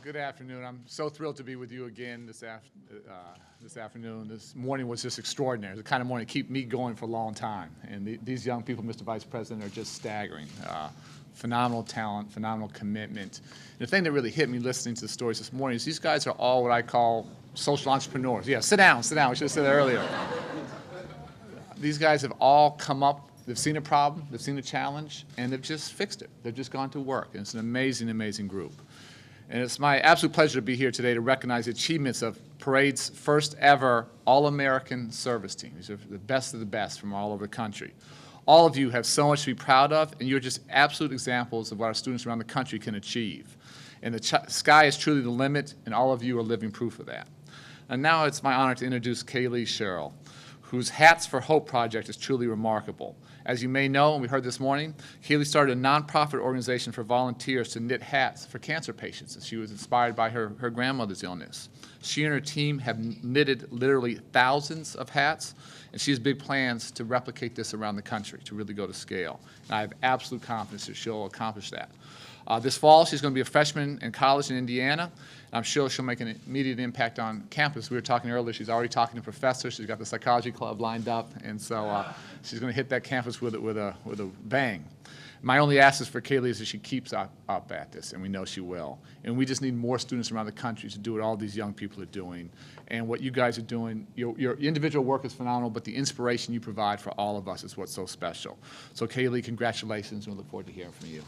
Good afternoon. I'm so thrilled to be with you again this afternoon. This morning was just extraordinary. It's the kind of morning to keep me going for a long time. And these young people, Mr. Vice President, are just staggering. Phenomenal talent, phenomenal commitment. And the thing that really hit me listening to the stories this morning is these guys are all what I call social entrepreneurs. Yeah, sit down, sit down. We should have said that earlier. These guys have all come up, they've seen a problem, they've seen a challenge, and they've just fixed it. They've just gone to work. And it's an amazing, amazing group. And it's my absolute pleasure to be here today to recognize the achievements of Parade's first ever All-American service team. These are the best of the best from all over the country. All of you have so much to be proud of, and you're just absolute examples of what our students around the country can achieve. And the sky is truly the limit, and all of you are living proof of that. And now it's my honor to introduce Kaylee Sherrill, whose Hats for Hope project is truly remarkable. As you may know, and we heard this morning, Kaylee started a nonprofit organization for volunteers to knit hats for cancer patients, and she was inspired by her grandmother's illness. She and her team have knitted literally thousands of hats, and she has big plans to replicate this around the country, to really go to scale. And I have absolute confidence that she'll accomplish that. This fall, she's going to be a freshman in college in Indiana. I'm sure she'll make an immediate impact on campus. We were talking earlier, she's already talking to professors. She's got the psychology club lined up, and so she's going to hit that campus with a bang. My only ask is for Kaylee is that she keeps up at this, and we know she will. And we just need more students around the country to do what all these young people are doing. And what you guys are doing, your individual work is phenomenal, but the inspiration you provide for all of us is what's so special. So Kaylee, congratulations, and we look forward to hearing from you.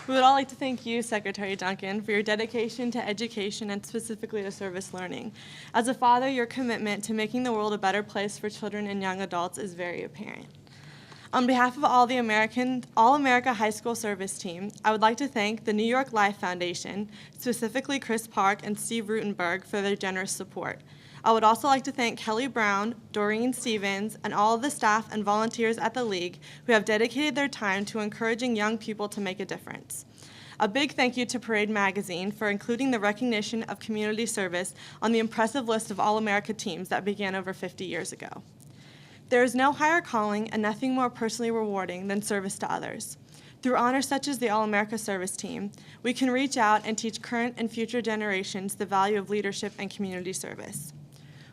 We would all like to thank you, Secretary Duncan, for your dedication to education and specifically to service learning. As a father, your commitment to making the world a better place for children and young adults is very apparent. On behalf of All-America High School Service Team, I would like to thank the New York Life Foundation, specifically Chris Park and Steve Rutenberg, for their generous support. I would also like to thank Kelly Brown, Doreen Stevens, and all of the staff and volunteers at the League who have dedicated their time to encouraging young people to make a difference. A big thank you to Parade Magazine for including the recognition of community service on the impressive list of All-America teams that began over 50 years ago. There is no higher calling and nothing more personally rewarding than service to others. Through honors such as the All-America Service Team, we can reach out and teach current and future generations the value of leadership and community service.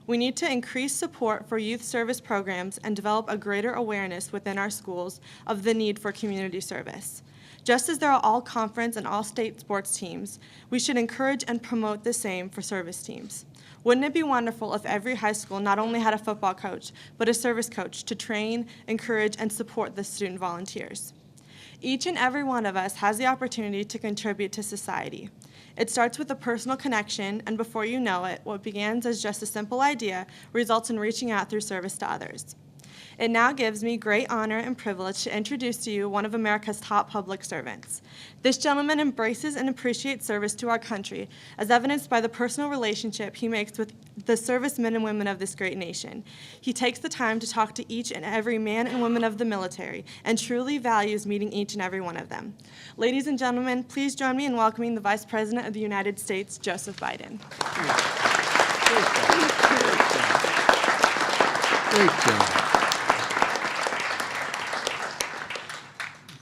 We need to increase support for youth service programs and develop a greater awareness within our schools of the need for community service. Just as there are all-conference and all-state sports teams, we should encourage and promote the same for service teams. Wouldn't it be wonderful if every high school not only had a football coach, but a service coach to train, encourage, and support the student volunteers? Each and every one of us has the opportunity to contribute to society. It starts with a personal connection, and before you know it, what begins as just a simple idea results in reaching out through service to others. It now gives me great honor and privilege to introduce to you one of America's top public servants. This gentleman embraces and appreciates service to our country, as evidenced by the personal relationship he makes with the servicemen and women of this great nation. He takes the time to talk to each and every man and woman of the military and truly values meeting each and every one of them. Ladies and gentlemen, please join me in welcoming the Vice President of the United States, Joseph Biden. Great job.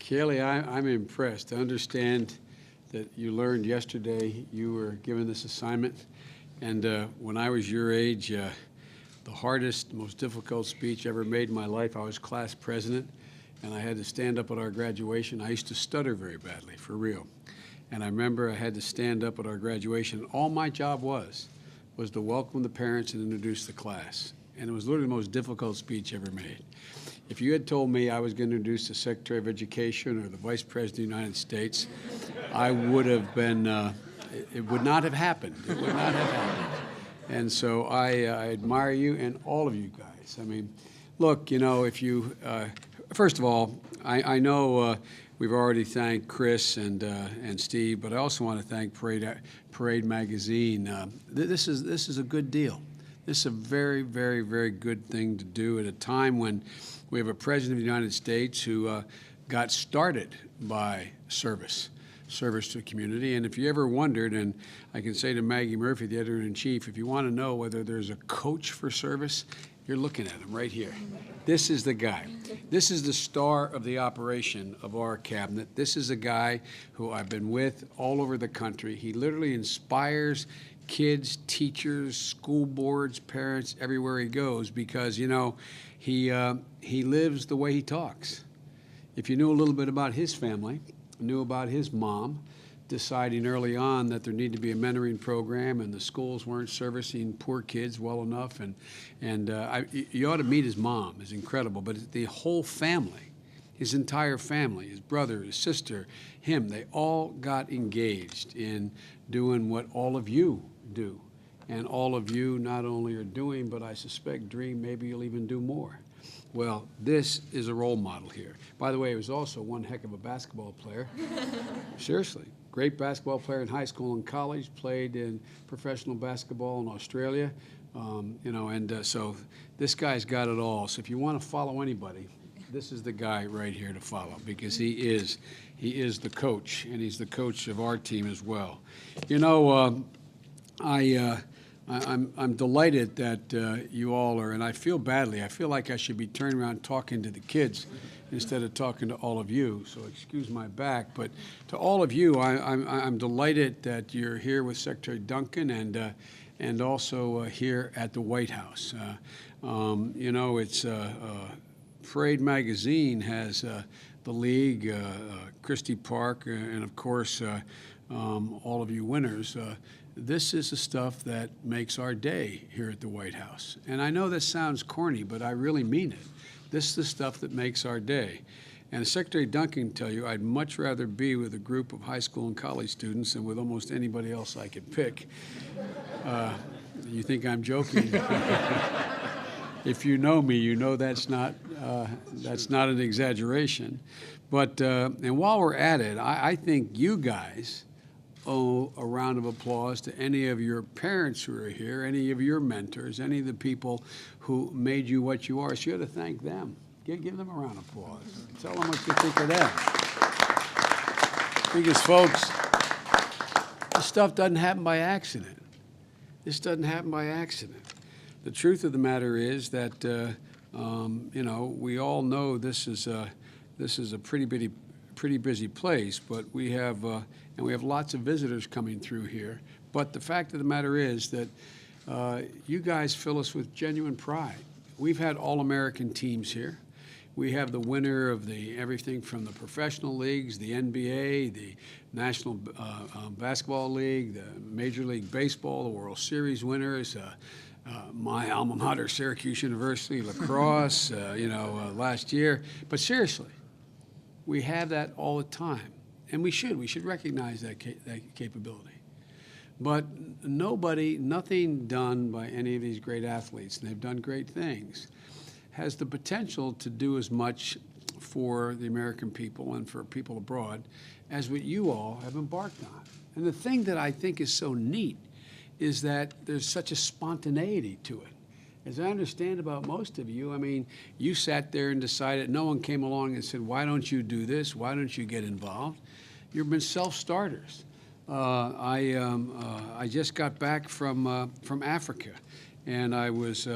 Kaylee, I'm impressed to understand that you learned yesterday you were given this assignment. And when I was your age, the hardest, most difficult speech ever made in my life, I was class president, and I had to stand up at our graduation. I used to stutter very badly, for real. And I remember I had to stand up at our graduation. All my job was to welcome the parents and introduce the class. And it was literally the most difficult speech ever made. If you had told me I was going to introduce the Secretary of Education or the Vice President of the United States, I would have been, it would not have happened. It would not have happened. And so I admire you and all of you guys. I mean, look, you know, if you, first of all, I know we've already thanked Chris and Steve, but I also want to thank Parade Magazine. This is a good deal. This is a very, very, very good thing to do at a time when we have a President of the United States who got started by service to the community. And if you ever wondered, and I can say to Maggie Murphy, the editor-in-chief, if you want to know whether there's a coach for service, You're looking at him right here. This is the guy. This is the star of the operation of our cabinet. This is a guy who I've been with all over the country. He literally inspires kids, teachers, school boards, parents, everywhere he goes because, you know, he lives the way he talks. If you knew a little bit about his family, knew about his mom, deciding early on that there needed to be a mentoring program and the schools weren't servicing poor kids well enough, you ought to meet his mom. It's incredible. But the whole family, his entire family, his brother, his sister, him, they all got engaged in doing what all of you do. And all of you not only are doing, but I suspect dream maybe you'll even do more. Well, this is a role model here. By the way, he was also one heck of a basketball player. Seriously. Great basketball player in high school and college, played in professional basketball in Australia. So this guy's got it all. So if you want to follow anybody, this is the guy right here to follow because he is the coach, and he's the coach of our team as well. You know, I'm delighted that you all are, and I feel badly. I feel like I should be turning around talking to the kids instead of talking to all of you, so excuse my back. But to all of you, I'm delighted that you're here with Secretary Duncan and also here at the White House. You know, it's Parade Magazine has the league, Christy Park, and of course all of you winners. This is the stuff that makes our day here at the White House. And I know this sounds corny, but I really mean it. This is the stuff that makes our day. And Secretary Duncan can tell you, I'd much rather be with a group of high school and college students than with almost anybody else I could pick. You think I'm joking? If you know me, you know that's not an exaggeration. But and while we're at it, I think you guys owe a round of applause to any of your parents who are here, any of your mentors, any of the people who made you what you are. So you ought to thank them. Give them a round of applause. Tell them what you think of them. Because, folks, this stuff doesn't happen by accident. This doesn't happen by accident. The truth of the matter is that, you know, we all know this is a pretty busy place, but we have lots of visitors coming through here. But the fact of the matter is that you guys fill us with genuine pride. We've had all-American teams here. We have the winner of everything from the professional leagues, the NBA, the National Basketball League, the Major League Baseball, the World Series winners, my alma mater, Syracuse University, lacrosse, last year. But seriously, we have that all the time, and we should recognize that capability. But nothing done by any of these great athletes, and they've done great things, has the potential to do as much for the American people and for people abroad as what you all have embarked on. And the thing that I think is so neat is that there's such a spontaneity to it. As I understand about most of you, I mean, you sat there and decided, no one came along and said, why don't you do this? Why don't you get involved? You've been self-starters. I just got back from Africa, and I was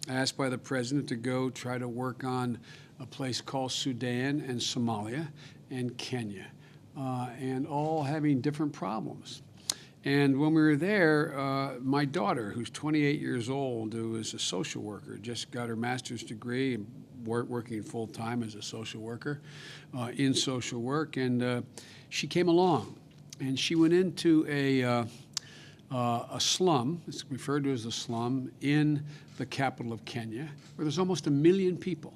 asked by the president to go try to work on a place called Sudan and Somalia and Kenya, and all having different problems. And when we were there, my daughter, who's 28 years old, who is a social worker, just got her master's degree, working full-time as a social worker in social work, and she came along. And she went into a slum, it's referred to as a slum, in the capital of Kenya, where there's almost 1 million people.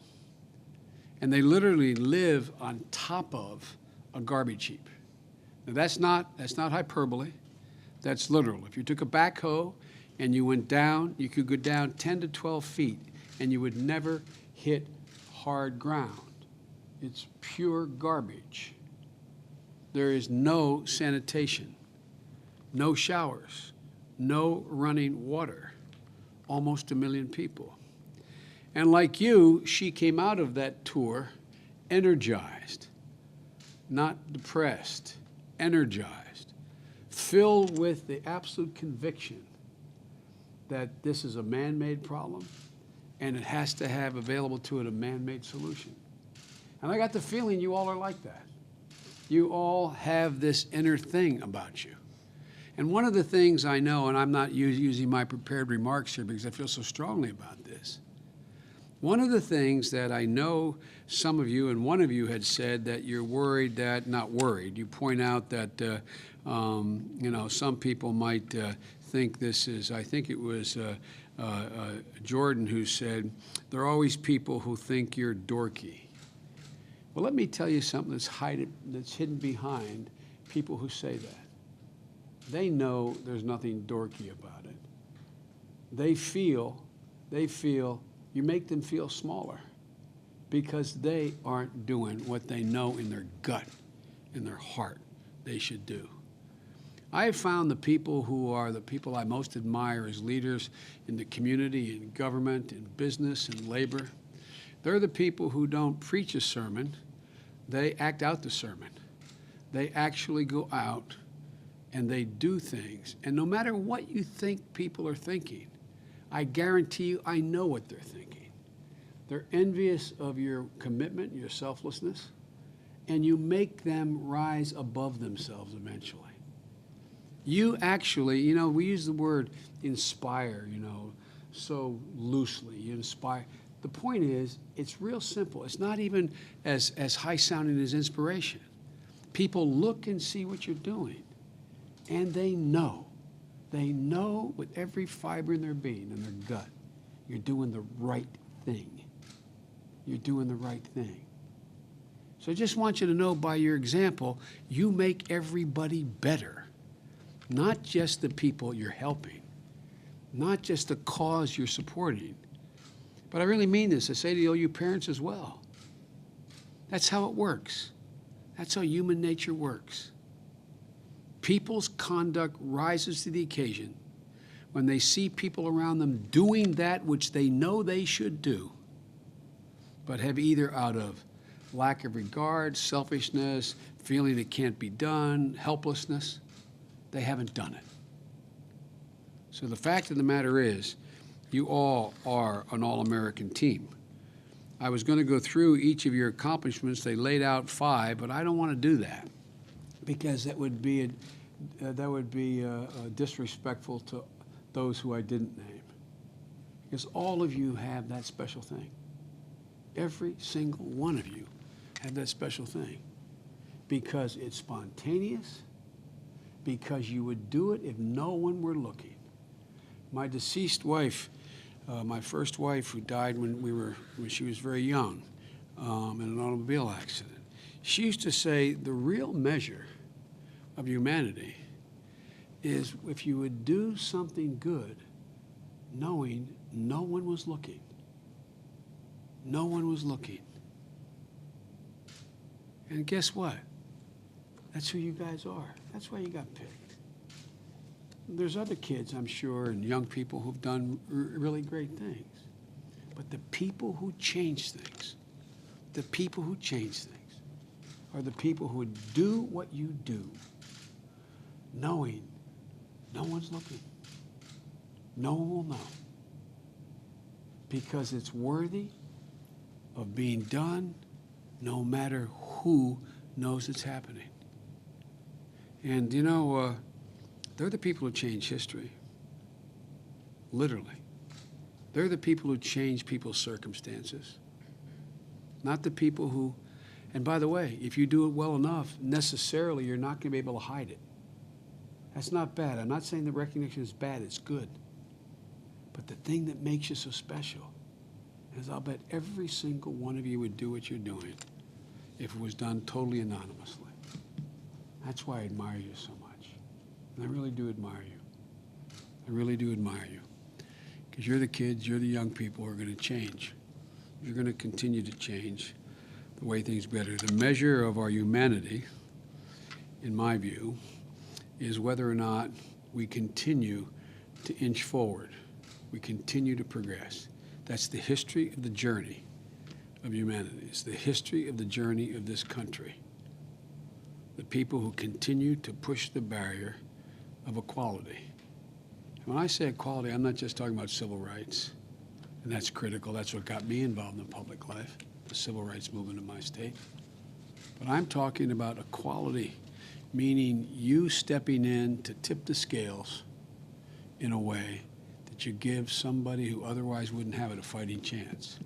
And they literally live on top of a garbage heap. Now that's not hyperbole, that's literal. If you took a backhoe and you went down, you could go down 10 to 12 feet and you would never hit hard ground. It's pure garbage. There is no sanitation, no showers, no running water, almost 1 million people. And like you, she came out of that tour energized, not depressed, energized, filled with the absolute conviction that this is a man-made problem and it has to have available to it a man-made solution. And I got the feeling you all are like that. You all have this inner thing about you. And one of the things I know, and I'm not using my prepared remarks here because I feel so strongly about this, one of the things that I know some of you, and one of you had said that you're worried that, not worried, you point out that, you know, some people might think this is, I think it was Jordan who said, there are always people who think you're dorky. Well, let me tell you something that's hidden behind people who say that. They know there's nothing dorky about it. They feel, you make them feel smaller because they aren't doing what they know in their gut, in their heart, they should do. I have found the people who are the people I most admire as leaders in the community, in government, in business, in labor. They're the people who don't preach a sermon, they act out the sermon. They actually go out and they do things. And no matter what you think people are thinking, I guarantee you I know what they're thinking. They're envious of your commitment, your selflessness, and you make them rise above themselves eventually. You actually, you know, we use the word inspire, you know, so loosely. You inspire. The point is, it's real simple. It's not even as high-sounding as inspiration. People look and see what you're doing, and they know with every fiber in their being, in their gut, you're doing the right thing. You're doing the right thing. So I just want you to know by your example, you make everybody better, not just the people you're helping, not just the cause you're supporting. But I really mean this. I say to all you parents as well. That's how it works. That's how human nature works. People's conduct rises to the occasion when they see people around them doing that which they know they should do, but have either out of lack of regard, selfishness, feeling it can't be done, helplessness, they haven't done it. So the fact of the matter is, you all are an all-American team. I was going to go through each of your accomplishments. They laid out 5, but I don't want to do that because that would be disrespectful to those who I didn't name. Because all of you have that special thing. Every single one of you have that special thing because it's spontaneous, because you would do it if no one were looking. My deceased wife, my first wife, who died when she was very young in an automobile accident, she used to say the real measure of humanity is if you would do something good knowing no one was looking. No one was looking. And guess what? That's who you guys are. That's why you got picked. There's other kids, I'm sure, and young people who've done really great things. But the people who change things, are the people who do what you do, knowing no one's looking. No one will know. Because it's worthy of being done no matter who knows it's happening. And you know, they're the people who change history. Literally. They're the people who change people's circumstances. Not the people who, and by the way, if you do it well enough, necessarily you're not going to be able to hide it. That's not bad. I'm not saying the recognition is bad, it's good. But the thing that makes you so special is I'll bet every single one of you would do what you're doing if it was done totally anonymously. That's why I admire you so much. And I really do admire you. I really do admire you. Because you're the kids, you're the young people who are going to change. You're going to continue to change the way things better. The measure of our humanity, in my view, is whether or not we continue to inch forward. We continue to progress. That's the history of the journey of humanity. It's the history of the journey of this country. The people who continue to push the barrier of equality. When I say equality, I'm not just talking about civil rights. and that's critical. That's what got me involved in public life, the civil rights movement in my state. But I'm talking about equality, meaning you stepping in to tip the scales in a way that you give somebody who otherwise wouldn't have it a fighting chance.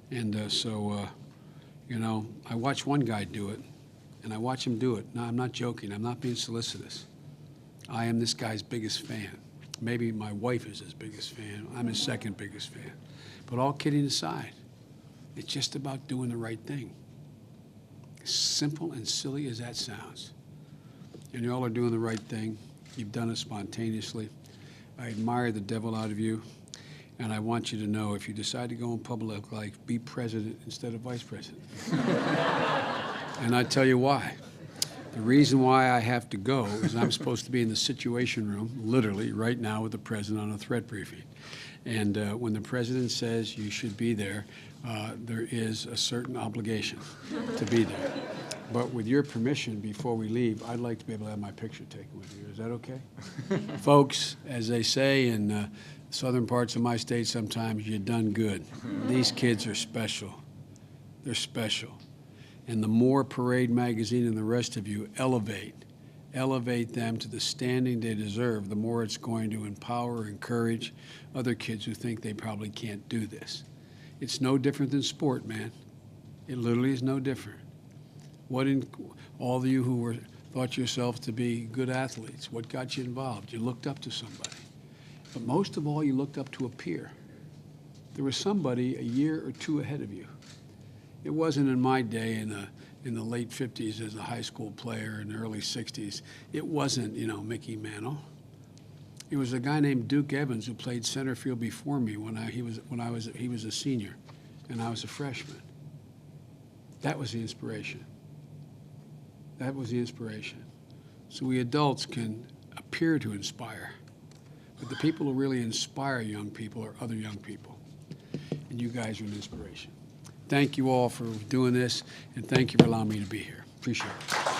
And you know, I watch one guy do it, and I watch him do it. No, I'm not joking. I'm not being solicitous. I am this guy's biggest fan. Maybe my wife is his biggest fan. I'm his second biggest fan. But all kidding aside, it's just about doing the right thing. As simple and silly as that sounds. And you all are doing the right thing. You've done it spontaneously. I admire the devil out of you. And I want you to know, if you decide to go in public life, be president instead of vice president. And I tell you why. The reason why I have to go is I'm supposed to be in the Situation Room, literally, right now with the president on a threat briefing. And when the president says you should be there, there is a certain obligation to be there. But with your permission, before we leave, I'd like to be able to have my picture taken with you. Is that okay? Folks, as they say in southern parts of my state sometimes, you done good. These kids are special. They're special. And the more Parade Magazine and the rest of you elevate them to the standing they deserve, the more it's going to empower, encourage other kids who think they probably can't do this. It's no different than sport, man. It literally is no different. All of you who thought yourself to be good athletes, what got you involved? You looked up to somebody. But most of all, you looked up to a peer. There was somebody a year or two ahead of you. It wasn't in my day in the late 50s as a high school player in the early 60s. It wasn't, you know, Mickey Mantle. It was a guy named Duke Evans who played center field before me he was a senior and I was a freshman. That was the inspiration. That was the inspiration. So we adults can appear to inspire, but the people who really inspire young people are other young people. And you guys are an inspiration. Thank you all for doing this, and thank you for allowing me to be here. Appreciate it.